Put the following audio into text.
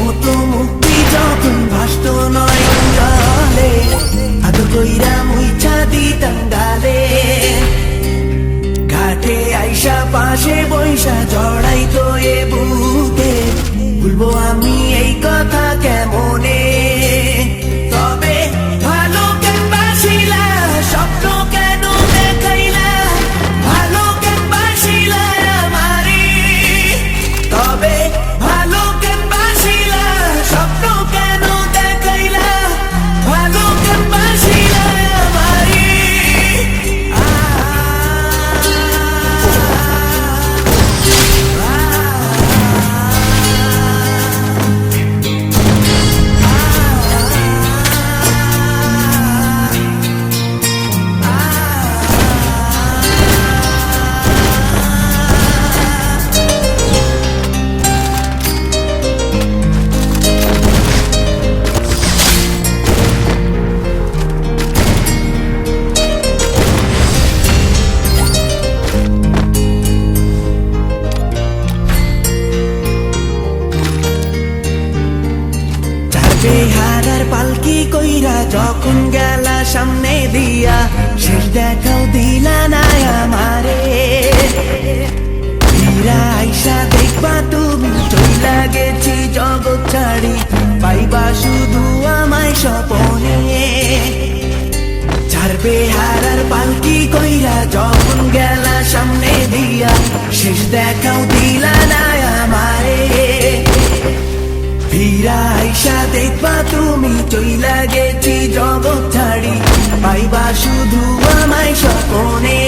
মতো মুক্তি যখন ভাসত নয়ন জলে, আদর কইরা মুইছা দিতাম গালে। ঘাটে আইসা পাশে বৈশা জড়াইতো এ বুকে, ভুলবো আমি এই কথা কেমনে? তবে ভালো কেন বাসিলা, স্বপ্ন কেন দেখাইলা, ভালো কেন বাসিলা আমারে? তবে ভালো কেন বাসিলা, স্বপ্ন কেন দেখাইলা, ভালো কেন বাসিলা আমারে? চেহারার পালকি কইরা যখন গেলা সামনে দিয়া, শেষ দেখাও দিলা না আমারে। ফিরা আইসা দেখবা তুমি চইলা গেছি জগৎ ছাড়ি, পাইবা শুধু আমায় স্বপনে। ছাড়বে হারার পালকি কইরা যখন গেলা সামনে দিয়া, শেষ দেখাও দিলা না আমারে। ফিরা আইসা দেখবা তুমি চইলা গেছি জগৎ ছাড়ি, পাইবা শুধু আমায় স্বপনে।